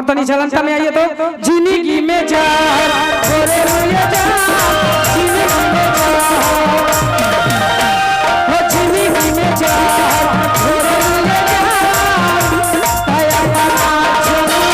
और तनी चलंता में आइए तो जिंदगी में जा गोरे रोए जा जिंदगी में जा जिंदगी में जा गोरे रोए जा ताया बना जनुआ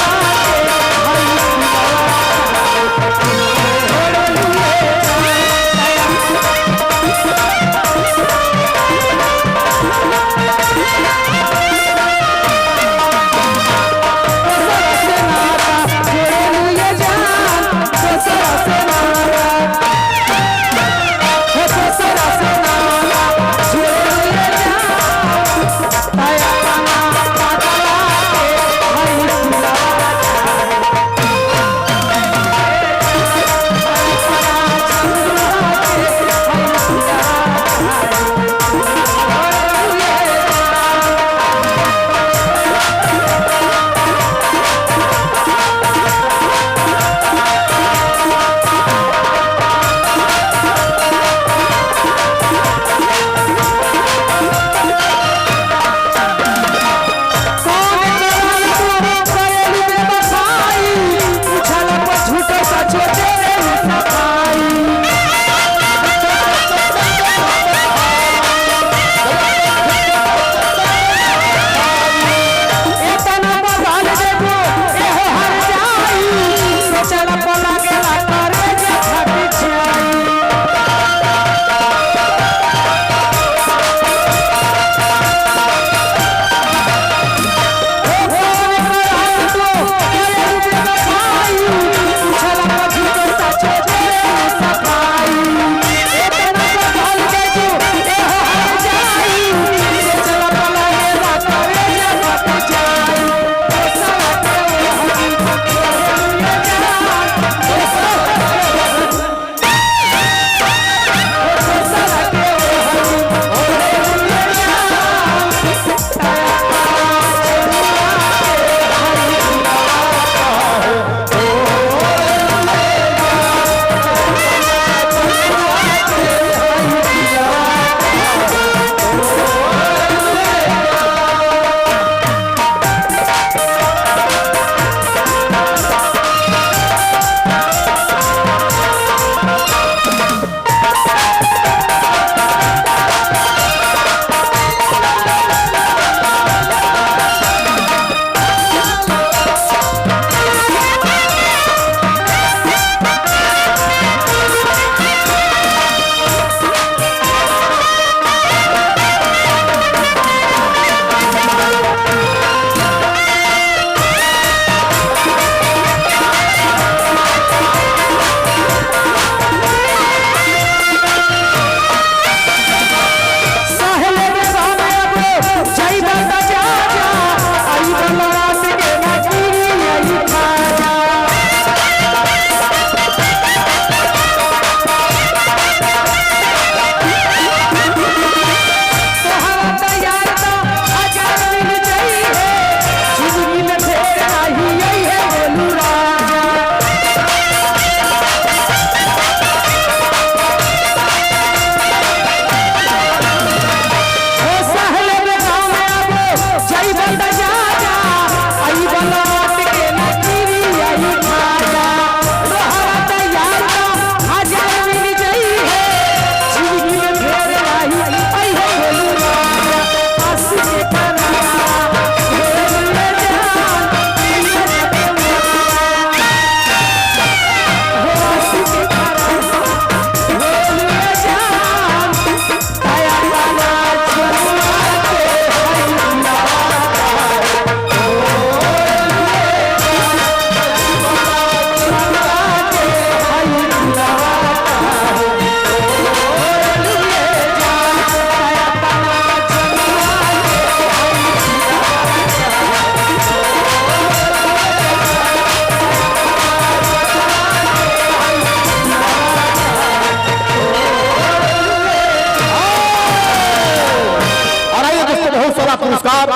पुरस्कार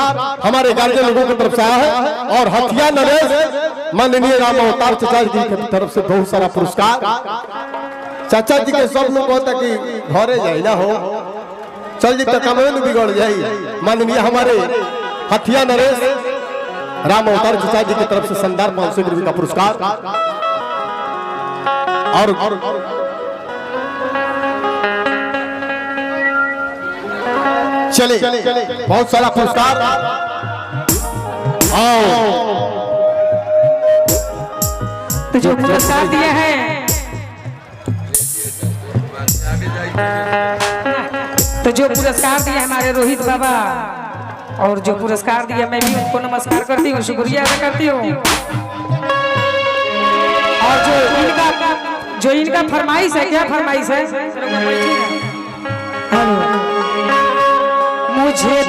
हमारे गार्जियन लोगों की तरफ से आया है और हथिया नरेश माननीय राम अवतार चाचा जी की तरफ से बहुत सारा पुरस्कार। चाचा जी के सब लोग कहता कि घरे जाए ना हो चल जी तो कमरे में बिगड़ जाए। माननीय हमारे हथिया नरेश राम अवतार चचा जी की तरफ से शानदार 500 रुपये का पुरस्कार और चले बहुत सारा पुरस्कार तो जो पुरस्कार दिए हैं तो जो पुरस्कार दिए हमारे रोहित बाबा और जो पुरस्कार दिया मैं भी उनको नमस्कार करती हूँ, शुक्रिया अदा करती हूँ। और जो इनका फरमाइश है, क्या फरमाइश है? मुझे